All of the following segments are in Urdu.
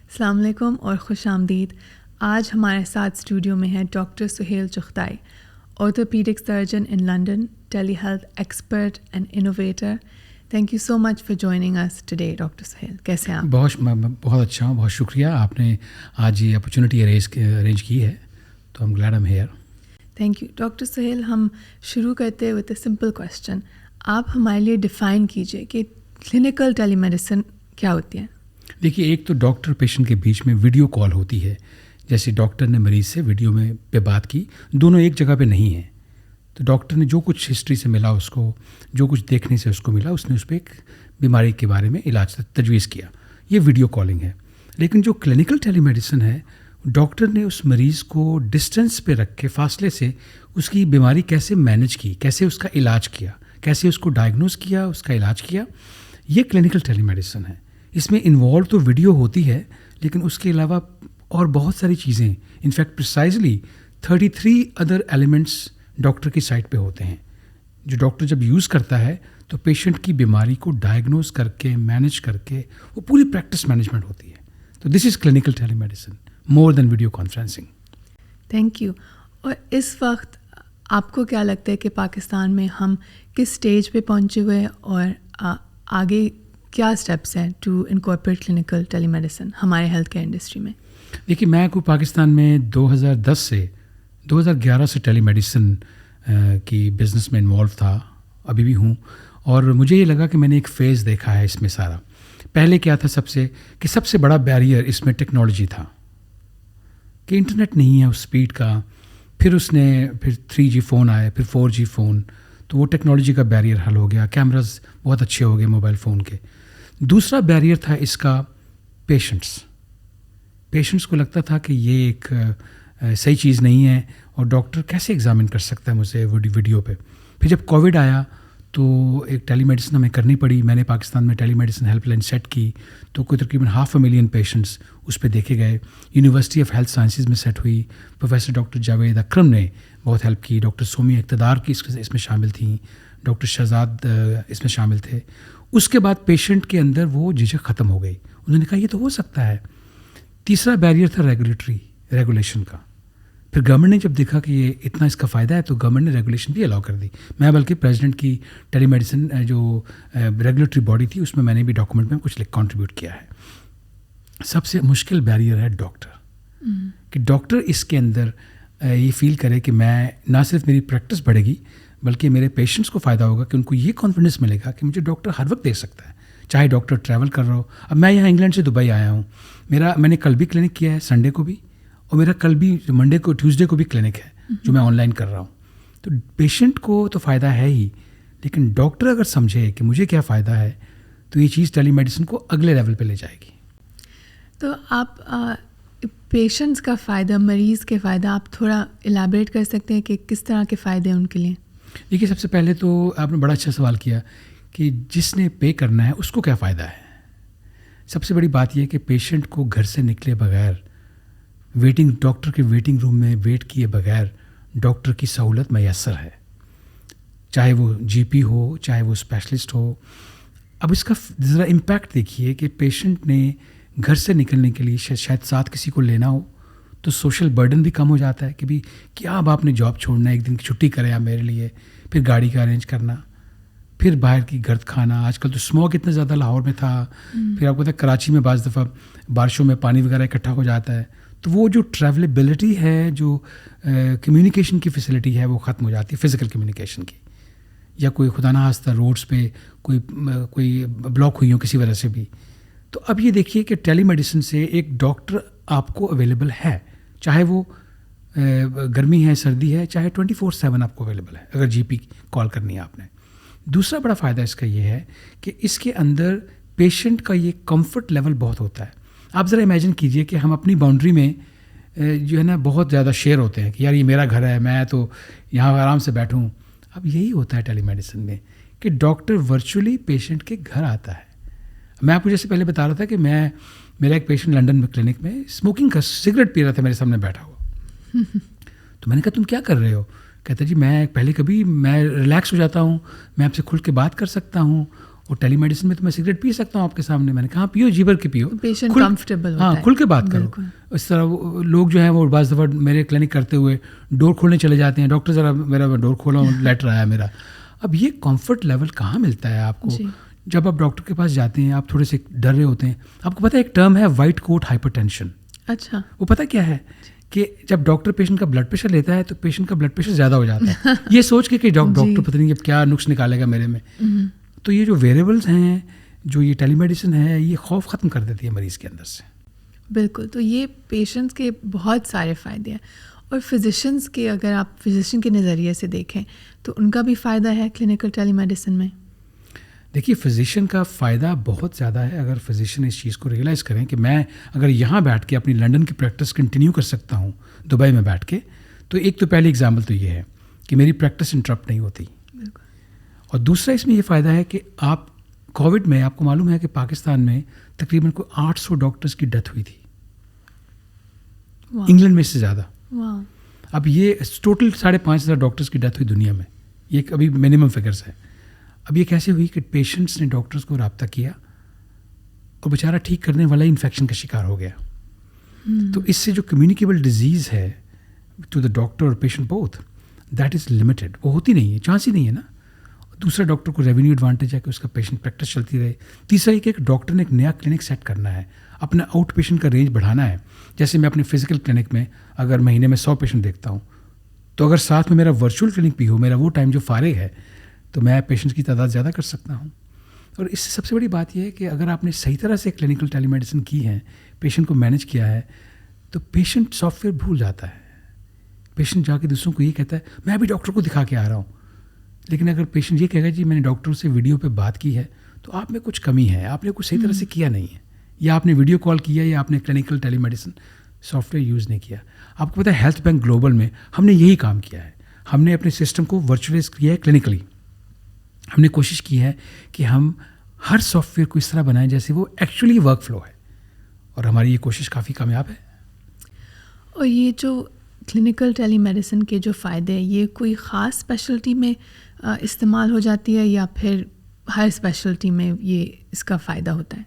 السلام علیکم اور خوش آمدید. آج ہمارے ساتھ اسٹوڈیو میں ہے doctor Sohail Chughtai, orthopaedic surgeon in London, telehealth expert and innovator. Thank you so much for joining us today. Doctor Sohail, کیسے ہیں آپ؟ بہت اچھا ہوں, بہت شکریہ. آپ نے آج یہ اپرچونیٹی ارینج کی ہے, تو I'm glad I'm here. Thank you. Doctor Sohail, ہم شروع کرتے وتھ اے سمپل کویسچن. آپ ہمارے لیے ڈیفائن کیجیے کہ کلینکل ٹیلی میڈیسن کیا ہوتی ہے؟ دیکھیے, ایک تو ڈاکٹر پیشنٹ کے بیچ میں ویڈیو کال ہوتی ہے, جیسے ڈاکٹر نے مریض سے ویڈیو میں پہ بات کی, دونوں ایک جگہ پہ نہیں ہیں, تو ڈاکٹر نے جو کچھ ہسٹری سے ملا اس کو, جو کچھ دیکھنے سے اس کو ملا, اس نے اس پہ ایک بیماری کے بارے میں علاج تجویز کیا. یہ ویڈیو کالنگ ہے. لیکن جو کلینکل ٹیلی میڈیسن ہے, ڈاکٹر نے اس مریض کو ڈسٹینس پہ رکھ کے, فاصلے سے اس کی بیماری کیسے مینیج کی, کیسے اس کا علاج کیا, کیسے اس کو ڈائگنوز کیا, اس کا علاج کیا. یہ کلینکل ٹیلی میڈیسن ہے. اس میں انوالو تو ویڈیو ہوتی ہے, لیکن اس کے علاوہ اور بہت ساری چیزیں, in fact precisely 33 other elements doctor کی سائٹ پہ ہوتے ہیں, جو ڈاکٹر جب یوز کرتا ہے تو پیشنٹ کی بیماری کو ڈائگنوز کر کے, مینیج کر کے, وہ پوری پریکٹس مینجمنٹ ہوتی ہے. تو this is clinical telemedicine more than video conferencing. Thank you. اور اس وقت آپ کو کیا لگتا ہے کہ پاکستان میں ہم کس سٹیج پہ پہنچے ہوئے, اور آگے کیا اسٹیپس ہیں to incorporate clinical telemedicine ہمارے ہیلتھ کیئر انڈسٹری میں؟ دیکھیے, میں کو پاکستان میں 2010 سے 2011 سے ٹیلی میڈیسن کی بزنس میں انوالو تھا, ابھی بھی ہوں. اور مجھے یہ لگا کہ میں نے ایک فیز دیکھا ہے اس میں سارا. پہلے کیا تھا, سب سے بڑا بیریئر اس میں ٹیکنالوجی تھا, کہ انٹرنیٹ نہیں ہے اس اسپیڈ کا. پھر 3G فون آئے, پھر 4G فون, تو وہ ٹیکنالوجی کا بیریئر حل ہو گیا. کیمراز بہت اچھے ہو گئے موبائل فون کے. دوسرا بیریئر تھا اس کا پیشنٹس کو لگتا تھا کہ یہ ایک صحیح چیز نہیں ہے, اور ڈاکٹر کیسے ایگزامن کر سکتا ہے مجھے ویڈیو پہ. پھر جب کووڈ آیا تو ایک ٹیلی میڈیسن ہمیں کرنی پڑی. میں نے پاکستان میں ٹیلی میڈیسن ہیلپ لائن سیٹ کی, تو کوئی تقریباً 500,000 پیشنٹس اس پہ دیکھے گئے. یونیورسٹی آف ہیلتھ سائنسز میں سیٹ ہوئی. پروفیسر ڈاکٹر جاوید اکرم نے بہت ہیلپ کی. ڈاکٹر سومی اقتدار کی اس میں شامل تھیں. ڈاکٹر شہزاد اس میں شامل تھے. اس کے بعد پیشنٹ کے اندر وہ جھجک ختم ہو گئی. انہوں نے کہا یہ تو ہو سکتا ہے. تیسرا بیریئر تھا ریگولیشن کا. پھر گورنمنٹ نے جب دیکھا کہ یہ اتنا اس کا فائدہ ہے, تو گورنمنٹ نے ریگولیشن بھی الاؤ کر دی. میں بلکہ پریزیڈنٹ کی ٹیلی میڈیسن جو ریگولیٹری باڈی تھی, اس میں میں نے بھی ڈاکومنٹ میں کچھ کنٹریبیوٹ کیا ہے. سب سے مشکل بیریئر ہے ڈاکٹر, کہ ڈاکٹر اس کے اندر یہ فیل کرے کہ میں نہ صرف میری پریکٹس بڑھے گی, بلکہ میرے پیشنٹس کو فائدہ ہوگا, کہ ان کو یہ کانفیڈنس ملے گا کہ مجھے ڈاکٹر ہر وقت دیکھ سکتا ہے, چاہے ڈاکٹر ٹریول کر رہا ہو. اب میں یہاں انگلینڈ سے دبئی آیا ہوں, میں نے کل بھی کلینک کیا ہے, سنڈے کو بھی, اور میرا کل بھی منڈے کو ٹیوزڈے کو بھی کلینک ہے جو میں آن لائن کر رہا ہوں. تو پیشنٹ کو تو فائدہ ہے ہی, لیکن ڈاکٹر اگر سمجھے کہ مجھے کیا فائدہ ہے, تو یہ چیز ٹیلی میڈیسن کو اگلے لیول پہ لے جائے گی. تو آپ پیشنٹس کا فائدہ, مریض کے فائدہ, آپ تھوڑا الیبریٹ کر سکتے ہیں کہ کس طرح کے فائدے ہیں ان کے لیے؟ دیکھیے, سب سے پہلے تو آپ نے بڑا اچھا سوال کیا کہ جس نے پے کرنا ہے اس کو کیا فائدہ ہے. سب سے بڑی بات یہ ہے کہ پیشنٹ کو گھر سے نکلے بغیر, ڈاکٹر کے ویٹنگ روم میں ویٹ کیے بغیر ڈاکٹر کی سہولت میسر ہے, چاہے وہ GP ہو, چاہے وہ اسپیشلسٹ ہو. اب اس کا ذرا امپیکٹ دیکھیے کہ پیشنٹ نے گھر سے نکلنے کے لیے شاید ساتھ کسی کو لینا ہو, تو سوشل برڈن بھی کم ہو جاتا ہے, کہ بھی کیا اب آپ نے جاب چھوڑنا ہے, ایک دن کی چھٹی کرے آپ میرے لیے, پھر گاڑی کا ارینج کرنا, پھر باہر کی گرد کھانا. آج کل تو اسموک اتنا زیادہ لاہور میں تھا, پھر آپ کو پتہ ہے کراچی میں بعض دفعہ بارشوں میں پانی وغیرہ اکٹھا ہو جاتا ہے, تو وہ جو ٹریولبلٹی ہے, جو کمیونیکیشن کی فیسلٹی ہے, وہ ختم ہو جاتی ہے, فزیکل کمیونیکیشن کی. یا کوئی خدا نخواستہ روڈس پہ کوئی بلاک ہوئی ہو کسی وجہ سے بھی. تو اب یہ دیکھیے کہ ٹیلی میڈیسن سے ایک ڈاکٹر آپ کو اویلیبل ہے, چاہے وہ گرمی ہے, سردی ہے, چاہے 24/7 آپ کو اویلیبل ہے اگر GP کال کرنی ہے آپ نے. دوسرا بڑا فائدہ اس کا یہ ہے کہ اس کے اندر پیشنٹ کا یہ کمفرٹ لیول بہت ہوتا ہے. آپ ذرا امیجن کیجئے کہ ہم اپنی باؤنڈری میں جو ہے نا بہت زیادہ شیئر ہوتے ہیں, کہ یار یہ میرا گھر ہے, میں تو یہاں آرام سے بیٹھوں. اب یہی ہوتا ہے ٹیلی میڈیسن میں, کہ ڈاکٹر ورچولی پیشنٹ کے گھر آتا ہے. میں آپ کو جیسے پہلے بتا رہا تھا کہ میرا ایک پیشنٹ لنڈن میں کلینک میں اسموکنگ کا سگریٹ پی رہا تھا میرے سامنے بیٹھا ہوا. تو میں نے کہا تم کیا کر رہے ہو؟ کہتا جی میں ریلیکس ہو جاتا ہوں, میں آپ سے کھل کے بات کر سکتا ہوں, وہ ٹیلی میڈیسن میں تو میں سگریٹ پی سکتا ہوں آپ کے سامنے, میں نے کہا پیو, جی بھر کے پیو, پیشنٹ کمفرٹیبل ہوتا ہے, ہاں کھل کے بات کرو. اس طرح لوگ جو ہیں وہ بعض دفعہ میرے کلینک کرتے ہوئے ڈور کھولنے چلے جاتے ہیں, ڈاکٹر ذرا میرا ڈور کھولا ہوں, لیٹر آیا میرا. اب یہ کمفرٹ لیول کہاں ملتا ہے آپ کو؟ جب آپ ڈاکٹر کے پاس جاتے ہیں آپ تھوڑے سے ڈر رہے ہوتے ہیں. آپ کو پتہ ہے ایک ٹرم ہے وائٹ کوٹ ہائپر ٹینشن. اچھا, وہ پتہ کیا ہے کہ جب ڈاکٹر پیشنٹ کا بلڈ پریشر لیتا ہے تو پیشنٹ کا بلڈ پریشر زیادہ ہو جاتا ہے, یہ سوچ کے کہ ڈاکٹر پتہ نہیں اب کیا نقص نکالے گا میرے میں. تو یہ جو ویریبلس ہیں, جو یہ ٹیلی میڈیسن ہے, یہ خوف ختم کر دیتی ہے مریض کے اندر سے. بالکل. تو یہ پیشنٹس کے بہت سارے فائدے ہیں, اور فزیشنس کے, اگر آپ فزیشن کے نظریے سے دیکھیں تو ان کا بھی فائدہ ہے کلینکل ٹیلی میڈیسن میں. دیکھیے فزیشین کا فائدہ بہت زیادہ ہے. اگر فزیشین اس چیز کو ریئلائز کریں کہ میں اگر یہاں بیٹھ کے اپنی لنڈن کی پریکٹس کنٹینیو کر سکتا ہوں دبئی میں بیٹھ کے, تو ایک تو پہلی اگزامپل تو یہ ہے کہ میری پریکٹس انٹرپٹ نہیں ہوتی. اور دوسرا اس میں یہ فائدہ ہے کہ آپ کووڈ میں, آپ کو معلوم ہے کہ پاکستان میں تقریباً کوئی 800 ڈاکٹرز کی ڈیتھ ہوئی تھی, انگلینڈ میں اس سے زیادہ. اب یہ ٹوٹل 5,500 ڈاکٹرز کی ڈیتھ ہوئی دنیا میں, یہ ابھی منیمم فگرز ہے. اب یہ کیسے ہوئی کہ پیشنٹس نے ڈاکٹرز کو رابطہ کیا اور بیچارہ ٹھیک کرنے والا انفیکشن کا شکار ہو گیا. تو اس سے جو کمیونیکیبل ڈیزیز ہے ٹو دا ڈاکٹر اور patient both, that is limited. وہ ہوتی نہیں ہے, چانس ہی نہیں ہے نا. دوسرا ڈاکٹر کو ریونیو ایڈوانٹیج ہے کہ اس کا پیشنٹ پریکٹس چلتی رہے. تیسرا یہ کہ ایک ڈاکٹر نے ایک نیا کلینک سیٹ کرنا ہے, اپنا آؤٹ پیشنٹ کا رینج بڑھانا ہے. جیسے میں اپنے فزیکل کلینک میں اگر مہینے میں 100 پیشنٹ دیکھتا ہوں, تو اگر ساتھ میں میرا ورچوئل کلینک بھی ہو, میرا وہ ٹائم جو فارغ ہے, تو میں پیشنٹس کی تعداد زیادہ کر سکتا ہوں. اور اس سے سب سے بڑی بات یہ ہے کہ اگر آپ نے صحیح طرح سے کلینکل ٹیلی میڈیسن کی ہے, پیشنٹ کو مینیج کیا ہے, تو پیشنٹ سافٹ ویئر بھول جاتا ہے. پیشنٹ جا کے دوسروں کو یہ کہتا ہے میں ابھی ڈاکٹر کو دکھا کے آ رہا ہوں. لیکن اگر پیشنٹ یہ کہے گا جی میں نے ڈاکٹر سے ویڈیو پہ بات کی ہے, تو آپ میں کچھ کمی ہے, آپ نے کچھ صحیح طرح سے کیا نہیں ہے, یا آپ نے ویڈیو کال کیا, یا آپ نے clinical telemedicine software use نہیں کیا. آپ کو پتہ ہے ہیلتھ بینک گلوبل میں ہم نے یہی کام کیا ہے. ہم نے اپنے سسٹم کو ورچوئلائز کیا ہے کلینکلی. ہم نے کوشش کی ہے کہ ہم ہر سافٹ ویئر کو اس طرح بنائیں جیسے وہ ایکچولی ورک فلو ہے, اور ہماری یہ کوشش کافی کامیاب ہے. اور یہ جو کلینکل ٹیلی میڈیسن کے جو فائدے ہیں, یہ کوئی خاص اسپیشلٹی میں استعمال ہو جاتی ہے, یا پھر ہر اسپیشلٹی میں یہ اس کا فائدہ ہوتا ہے؟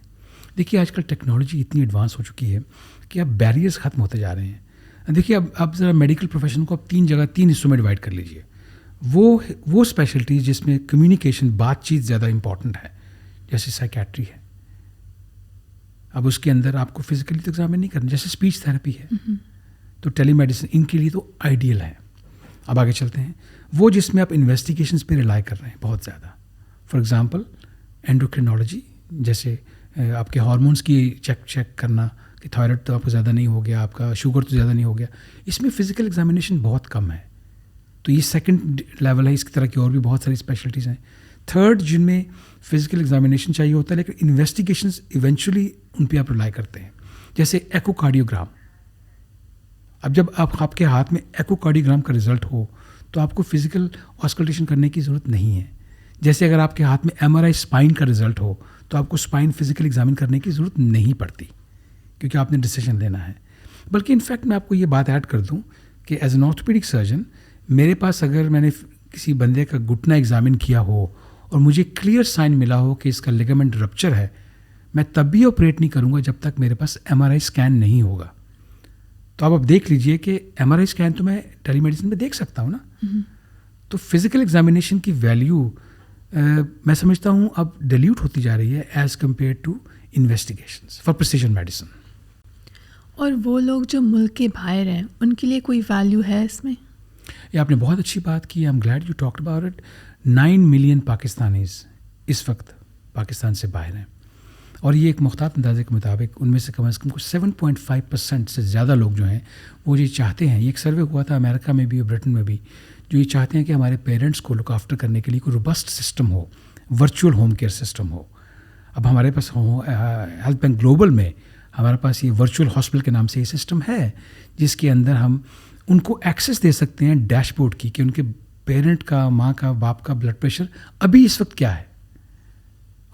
دیکھیے آج کل ٹیکنالوجی اتنی ایڈوانس ہو چکی ہے کہ اب بیریئرز ختم ہوتے جا رہے ہیں. دیکھیے اب ذرا میڈیکل پروفیشن کو اب 3 حصوں میں ڈیوائڈ کر لیجیے. وہ اسپیشلٹیز جس میں کمیونیکیشن, بات چیت زیادہ امپورٹنٹ ہے, جیسے سائیکیٹری ہے. اب اس کے اندر آپ کو فزیکلی تو ایگزامن نہیں کرنا, جیسے اسپیچ تھراپی ہے, تو ٹیلی میڈیسن ان کے لیے تو آئیڈیل ہے. اب آگے چلتے ہیں, وہ جس میں آپ انویسٹیگیشنز پہ ریلائی کر رہے ہیں بہت زیادہ. فار ایگزامپل اینڈوکرینالوجی, جیسے آپ کے ہارمونس کی چیک کرنا کہ تھائرائڈ تو آپ کو زیادہ نہیں ہو گیا, آپ کا شوگر تو زیادہ نہیں ہو گیا. اس میں فزیکل ایگزامینیشن بہت کم ہے, تو یہ سیکنڈ لیول ہے. اس کی طرح کی اور بھی بہت ساری اسپیشلٹیز ہیں. تھرڈ جن میں فزیکل ایگزامینیشن چاہیے ہوتا ہے, لیکن انویسٹیگیشنز ایونچولی ان پہ آپ ریلائی کرتے ہیں, جیسے ایکو کارڈیوگرام. اب جب آپ کے ہاتھ میں ایکو کارڈیوگرام کا رزلٹ ہو تو آپ کو فزیکل آسکلٹیشن کرنے کی ضرورت نہیں ہے. جیسے اگر آپ کے ہاتھ میں MRI اسپائن کا رزلٹ ہو تو آپ کو اسپائن فزیکل ایگزامن کرنے کی ضرورت نہیں پڑتی, کیونکہ آپ نے ڈیسیژن لینا ہے. بلکہ انفیکٹ میں آپ کو یہ بات ایڈ کر دوں کہ ایز این آرتھوپیڈک سرجن میرے پاس اگر میں نے کسی بندے کا گھٹنا ایگزامن کیا ہو اور مجھے کلیئر سائن ملا ہو کہ اس کا لیگامنٹ رپچر ہے, میں تب بھی آپریٹ نہیں کروں گا جب تک میرے پاس MRI اسکین نہیں ہوگا. تو آپ دیکھ لیجئے کہ MRI اسکین تو میں ٹیلی میڈیسن میں دیکھ سکتا ہوں نا. تو فزیکل ایگزامینیشن کی ویلیو میں سمجھتا ہوں اب ڈیلیوٹ ہوتی جا رہی ہے as compared to investigations for precision medicine. اور وہ لوگ جو ملک کے باہر ہیں ان کے لیے کوئی ویلیو ہے اس میں؟ یہ آپ نے بہت اچھی بات کی. I am glad you talked about it. 9 million Pakistanis اس وقت پاکستان سے باہر ہیں, اور یہ ایک محتاط اندازے کے مطابق ان میں سے کم 7.5% سے زیادہ لوگ جو ہیں وہ یہ چاہتے ہیں. یہ ایک سروے ہوا تھا امریکہ میں بھی اور برٹن میں بھی, جو یہ چاہتے ہیں کہ ہمارے پیرنٹس کو لک آفٹر کرنے کے لیے کوئی روبسٹ سسٹم ہو, ورچوئل ہوم کیئر سسٹم ہو. اب ہمارے پاس ہیلتھ بینک گلوبل میں ہمارے پاس یہ ورچوئل ہاسپٹل کے نام سے یہ سسٹم ہے, جس کے اندر ہم ان کو ایکسیس دے سکتے ہیں ڈیش بورڈ کی کہ ان کے پیرنٹ کا, ماں کا, باپ کا بلڈ پریشر ابھی اس وقت کیا ہے,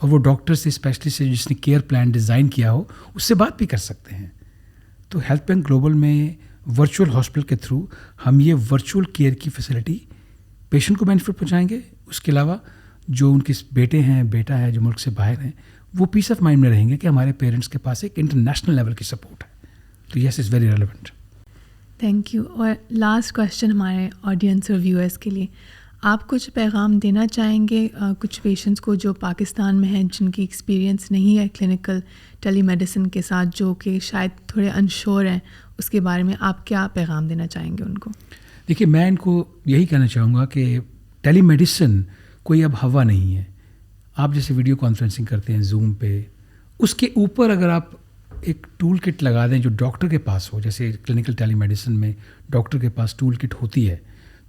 اور وہ ڈاکٹر سے, اسپیشلسٹ سے جس نے کیئر پلان ڈیزائن کیا ہو اس سے بات بھی کر سکتے ہیں. تو ہیلتھ بینک گلوبل میں ورچوئل ہاسپٹل کے تھرو ہم یہ ورچوئل کیئر کی فیسلٹی پیشنٹ کو بینیفٹ پہنچائیں گے. اس کے علاوہ جو ان کے بیٹے ہیں, بیٹا ہے جو ملک سے باہر ہیں, وہ پیس آف مائنڈ میں رہیں گے کہ ہمارے پیرنٹس کے پاس ایک انٹرنیشنل لیول کی سپورٹ ہے. تو this is very relevant. Thank you. اور لاسٹ کویشچن ہمارے آڈینس اور ویورس کے لیے, آپ کچھ پیغام دینا چاہیں گے کچھ پیشنٹس کو جو پاکستان میں ہیں, جن کی ایکسپیرینس نہیں ہے کلینکل ٹیلی میڈیسن کے ساتھ, جو کہ شاید تھوڑے انشور ہیں, اس کے بارے میں آپ کیا پیغام دینا چاہیں گے ان کو؟ دیکھیے, میں ان کو یہی کہنا چاہوں گا کہ ٹیلی میڈیسن کوئی اب ہوا نہیں ہے. آپ جیسے ویڈیو کانفرنسنگ کرتے ہیں زوم پہ, اس کے اوپر اگر آپ ایک ٹول کٹ لگا دیں جو ڈاکٹر کے پاس ہو, جیسے کلینکل ٹیلی میڈیسن میں ڈاکٹر کے پاس ٹول کٹ ہوتی ہے,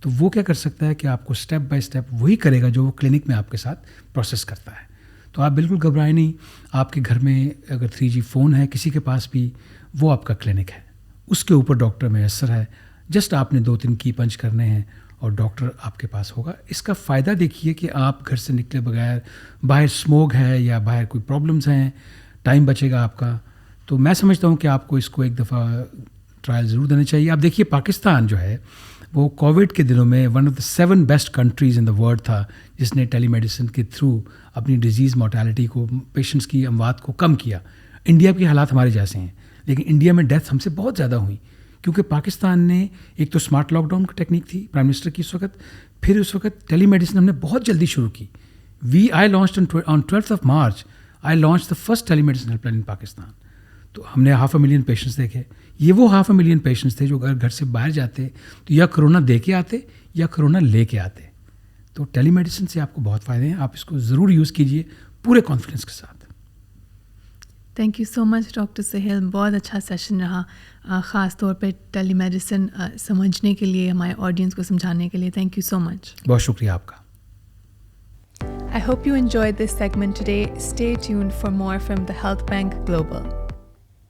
تو وہ کیا کر سکتا ہے کہ آپ کو اسٹیپ بائی اسٹیپ وہی کرے گا جو وہ کلینک میں آپ کے ساتھ پروسیس کرتا ہے. تو آپ بالکل گھبرائیں نہیں. آپ کے گھر میں اگر 3G فون ہے کسی کے پاس بھی, وہ آپ کا کلینک ہے, اس کے اوپر ڈاکٹر میسر ہے. جسٹ آپ نے 2-3 کی پنچ کرنے ہیں اور ڈاکٹر آپ کے پاس ہوگا. اس کا فائدہ دیکھیے کہ آپ گھر سے نکلے بغیر, باہر اسموگ ہے یا باہر کوئی پرابلمس ہیں, ٹائم بچے گا آپ کا. تو میں سمجھتا ہوں کہ آپ کو اس کو ایک دفعہ ٹرائل ضرور دینا چاہیے. آپ دیکھیے پاکستان جو ہے وہ کووڈ کے دنوں میں one of the 7 best countries in the world تھا, جس نے ٹیلی میڈیسن کے تھرو اپنی ڈیزیز مورٹیلٹی کو, پیشنٹس کی اموات کو کم کیا. انڈیا کے حالات ہمارے جیسے ہیں, لیکن انڈیا میں ڈیتھ ہم سے بہت زیادہ ہوئیں, کیونکہ پاکستان نے ایک تو اسمارٹ لاک ڈاؤن کی ٹیکنیک تھی پرائم منسٹر کی اس وقت, پھر اس وقت ٹیلی میڈیسن ہم نے بہت جلدی شروع کی. I launched on 12 March I launch the first telemedicine help line in Pakistan. تو ہم نے 500,000 پیشنٹس دیکھے. یہ وہ 500,000 پیشنٹس تھے جو اگر گھر سے باہر جاتے تو یا کرونا دے کے آتے یا کرونا لے کے آتے. تو ٹیلی میڈیسن سے آپ کو بہت فائدے ہیں, آپ اس کو ضرور یوز کیجیے پورے کانفیڈنس کے ساتھ. Thank you so much doctor Sohail, بہت اچھا سیشن رہا, خاص طور پہ ٹیلی میڈیسن سمجھنے کے لیے, ہمارے آڈینس کو سمجھانے کے لیے. تھینک یو سو مچ. بہت شکریہ آپ کا. I hope you enjoyed this segment today. Stay tuned for more from the Health Bank Global.